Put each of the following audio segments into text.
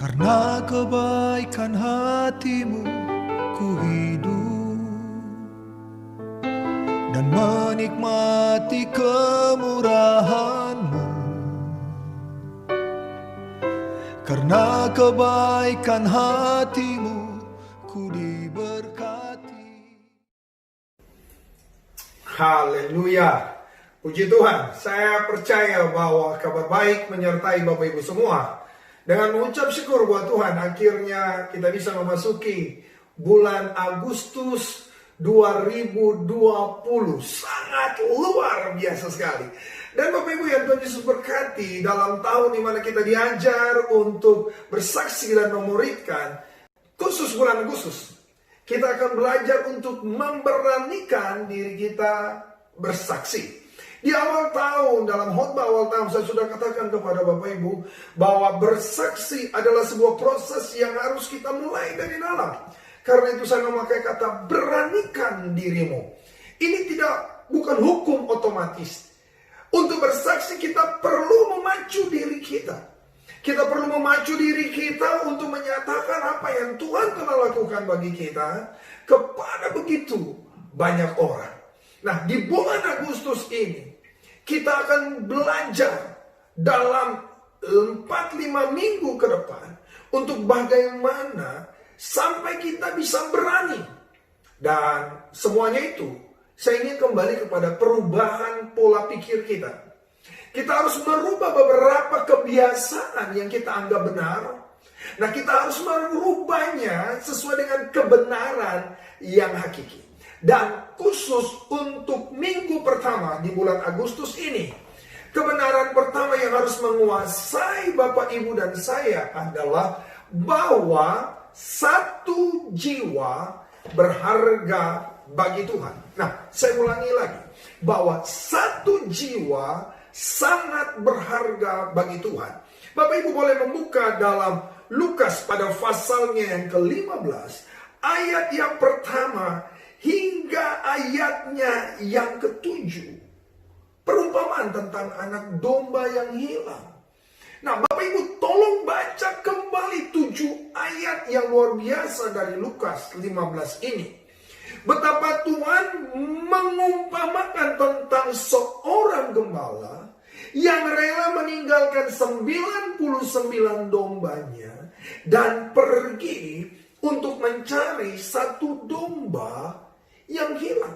Karena kebaikan hatimu ku hidup dan menikmati kemurahan-Mu. Karena kebaikan hatimu ku diberkati. Haleluya. Puji Tuhan, saya percaya bahwa kabar baik menyertai Bapak Ibu semua. Dengan mengucap syukur buat Tuhan, akhirnya kita bisa memasuki bulan Agustus 2020. Sangat luar biasa sekali. Dan Bapak Ibu yang Tuhan Yesus berkati, dalam tahun dimana kita diajar untuk bersaksi dan memuridkan, khusus bulan Agustus, kita akan belajar untuk memberanikan diri kita bersaksi. Di awal tahun, dalam khotbah awal tahun, saya sudah katakan kepada Bapak Ibu bahwa bersaksi adalah sebuah proses yang harus kita mulai dari dalam. Karena itu saya memakai kata beranikan dirimu. Ini bukan hukum otomatis. Untuk bersaksi kita perlu memacu diri kita. Kita perlu memacu diri kita untuk menyatakan apa yang Tuhan telah lakukan bagi kita kepada begitu banyak orang. Nah, di bulan Agustus ini kita akan belajar dalam 4-5 minggu ke depan untuk bagaimana sampai kita bisa berani. Dan semuanya itu saya ingin kembali kepada perubahan pola pikir kita. Kita harus merubah beberapa kebiasaan yang kita anggap benar. Nah, kita harus merubahnya sesuai dengan kebenaran yang hakiki. Dan khusus untuk minggu pertama di bulan Agustus ini, kebenaran pertama yang harus menguasai Bapak, Ibu, dan saya adalah bahwa satu jiwa berharga bagi Tuhan. Nah, saya ulangi lagi, bahwa satu jiwa sangat berharga bagi Tuhan. Bapak Ibu boleh membuka dalam Lukas pada pasalnya yang ke-15, ayat yang pertama hingga ayatnya yang ke-7. Perumpamaan tentang anak domba yang hilang. Nah, Bapak Ibu tolong baca kembali 7 ayat yang luar biasa dari Lukas 15 ini. Betapa Tuhan mengumpamakan tentang seorang gembala yang rela meninggalkan 99 dombanya dan pergi untuk mencari satu domba yang hilang.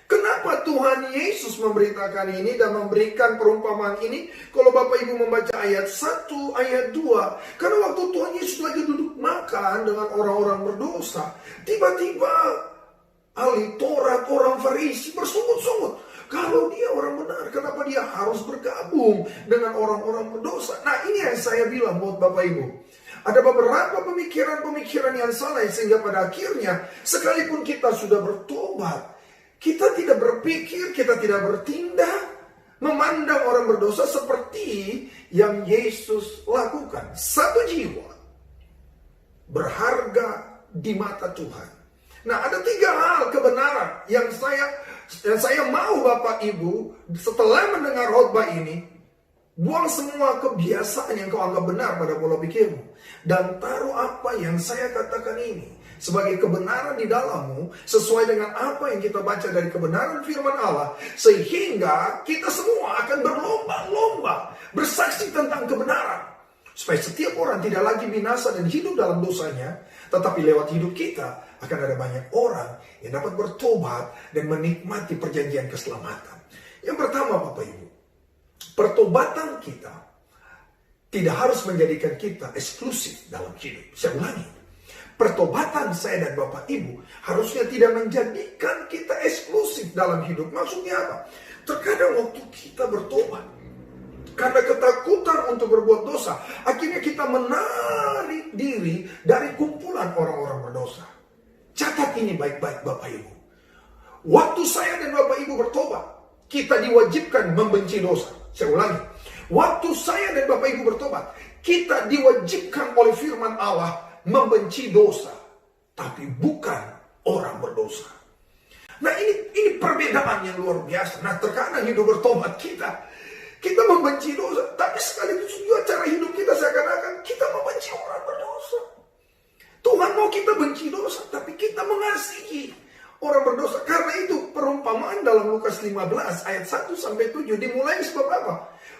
Kenapa Tuhan Yesus memberitakan ini dan memberikan perumpamaan ini? Kalau Bapak Ibu membaca ayat 1, ayat 2. Karena waktu Tuhan Yesus lagi duduk makan dengan orang-orang berdosa, tiba-tiba ahli Taurat, orang Farisi bersungut-sungut. Kalau dia orang benar, kenapa dia harus bergabung dengan orang-orang berdosa? Nah, ini yang saya bilang buat Bapak Ibu. Ada beberapa pemikiran-pemikiran yang salah sehingga pada akhirnya sekalipun kita sudah bertobat, kita tidak berpikir, kita tidak bertindak memandang orang berdosa seperti yang Yesus lakukan. Satu jiwa berharga di mata Tuhan. Nah, ada 3 hal kebenaran yang saya mau Bapak Ibu setelah mendengar khotbah ini, buang semua kebiasaan yang kau anggap benar pada pola pikirmu. Dan taruh apa yang saya katakan ini sebagai kebenaran di dalammu, sesuai dengan apa yang kita baca dari kebenaran firman Allah. Sehingga kita semua akan berlomba-lomba bersaksi tentang kebenaran. Supaya setiap orang tidak lagi binasa dan hidup dalam dosanya, tetapi lewat hidup kita akan ada banyak orang yang dapat bertobat dan menikmati perjanjian keselamatan. Yang pertama Bapak Ibu, pertobatan kita tidak harus menjadikan kita eksklusif dalam hidup. Saya ulangi, pertobatan saya dan Bapak Ibu harusnya tidak menjadikan kita eksklusif dalam hidup. Maksudnya apa? Terkadang waktu kita bertobat, karena ketakutan untuk berbuat dosa, akhirnya kita menarik diri dari kumpulan orang-orang berdosa. Catat ini baik-baik Bapak Ibu. Waktu saya dan Bapak Ibu bertobat, kita diwajibkan membenci dosa. Saya ulangi, waktu saya dan Bapak Ibu bertobat, kita diwajibkan oleh firman Allah membenci dosa, tapi bukan orang berdosa. Nah, ini perbedaan yang luar biasa. Nah, terkadang hidup bertobat kita membenci dosa, tapi sekaligus juga cara hidup kita seakan-akan kita membenci Lukas 15 ayat 1 sampai 7 dimulai sebab apa?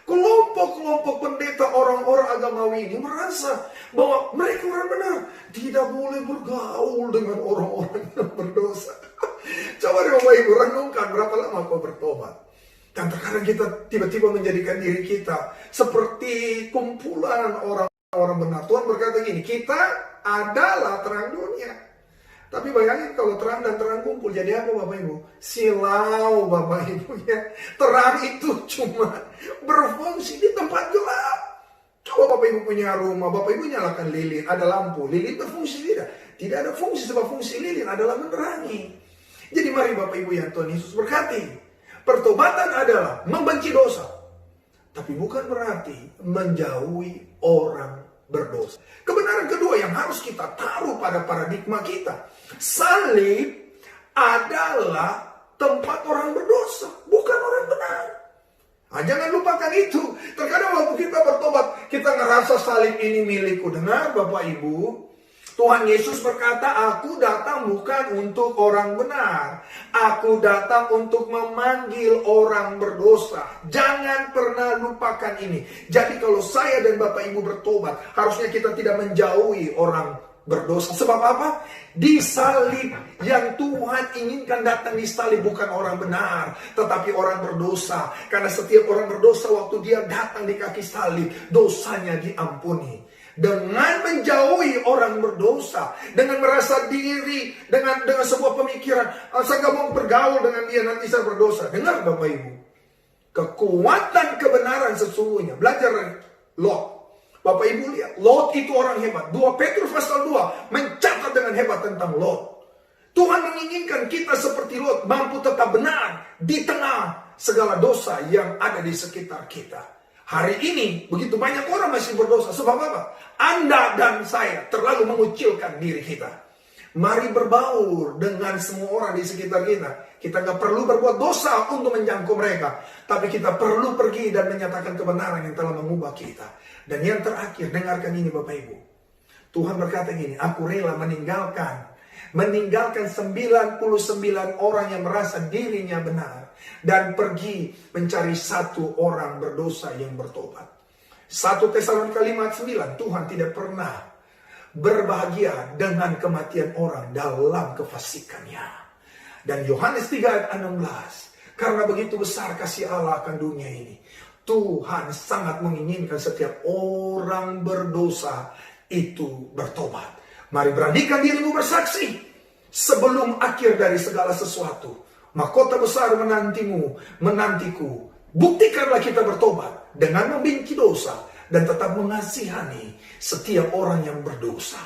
Kelompok-kelompok pendeta orang-orang agamawi ini merasa bahwa mereka orang benar, tidak boleh bergaul dengan orang-orang yang berdosa. Coba deh Bapak Ibu renungkan berapa lama kau bertobat. Dan terkadang kita tiba-tiba menjadikan diri kita seperti kumpulan orang-orang benar. Tuhan berkata gini, kita adalah terang dunia. Tapi bayangin kalau terang dan terang kumpul, jadi apa Bapak Ibu? Silau Bapak Ibu ya. Terang itu cuma berfungsi di tempat gelap. Coba Bapak Ibu punya rumah, Bapak Ibu nyalakan lilin, ada lampu. Lilin berfungsi tidak? Tidak ada fungsi, sebab fungsi lilin adalah menerangi. Jadi mari Bapak Ibu yang Tuhan Yesus berkati. Pertobatan adalah membenci dosa. Tapi bukan berarti menjauhi orang berdosa. Kebenaran kedua yang harus kita taruh pada paradigma kita. Salib adalah tempat orang berdosa, bukan orang benar. Nah, jangan lupakan itu. Terkadang waktu kita bertobat, kita ngerasa salib ini milikku. Dengar Bapak Ibu, Tuhan Yesus berkata, aku datang bukan untuk orang benar. Aku datang untuk memanggil orang berdosa. Jangan pernah lupakan ini. Jadi kalau saya dan Bapak Ibu bertobat, harusnya kita tidak menjauhi orang berdosa. Sebab apa? Di salib yang Tuhan inginkan datang di salib bukan orang benar, tetapi orang berdosa. Karena setiap orang berdosa waktu dia datang di kaki salib, dosanya diampuni. Dengan menjauhi orang berdosa, dengan merasa diri, dengan sebuah pemikiran, saya gak mau bergaul dengan dia, nanti saya berdosa. Dengar Bapak Ibu, kekuatan kebenaran sesungguhnya. Belajar dari Lot. Bapak Ibu lihat, Lot itu orang hebat. 2 Petrus pasal 2 mencatat dengan hebat tentang Lot. Tuhan menginginkan kita seperti Lot, mampu tetap benar di tengah segala dosa yang ada di sekitar kita. Hari ini begitu banyak orang masih berdosa. Sebab apa? Anda dan saya terlalu mengucilkan diri kita. Mari berbaur dengan semua orang di sekitar kita. Kita gak perlu berbuat dosa untuk menjangkau mereka. Tapi kita perlu pergi dan menyatakan kebenaran yang telah mengubah kita. Dan yang terakhir, dengarkan ini Bapak Ibu. Tuhan berkata gini, aku rela meninggalkan 99 orang yang merasa dirinya benar. Dan pergi mencari 1 orang berdosa yang bertobat. 1 Tesalonika 5:9, Tuhan tidak pernah berbahagia dengan kematian orang dalam kefasikannya. Dan Yohanes 3 ayat 16, karena begitu besar kasih Allah akan dunia ini, Tuhan sangat menginginkan setiap orang berdosa itu bertobat. Mari beranikan dirimu bersaksi sebelum akhir dari segala sesuatu. Mahkota besar menantiku. Buktikanlah kita bertobat dengan membenci dosa dan tetap mengasihani setiap orang yang berdosa.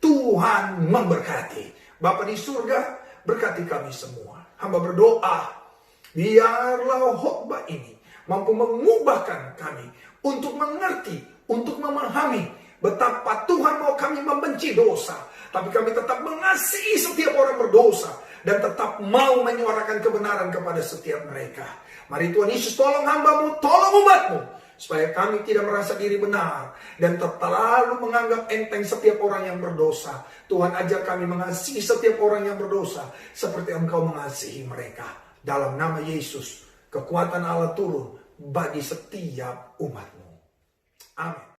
Tuhan memberkati. Bapa di surga, berkati kami semua. Hamba berdoa, biarlah khotbah ini mampu mengubahkan kami untuk mengerti, untuk memahami betapa Tuhan mau kami membenci dosa, tapi kami tetap mengasihi setiap orang berdosa dan tetap mau menyuarakan kebenaran kepada setiap mereka. Mari Tuhan Yesus tolong hamba-Mu, tolong umat-Mu, supaya kami tidak merasa diri benar dan terlalu menganggap enteng setiap orang yang berdosa. Tuhan ajar kami mengasihi setiap orang yang berdosa seperti Engkau mengasihi mereka. Dalam nama Yesus, kekuatan Allah turun bagi setiap umat-Mu. Amin.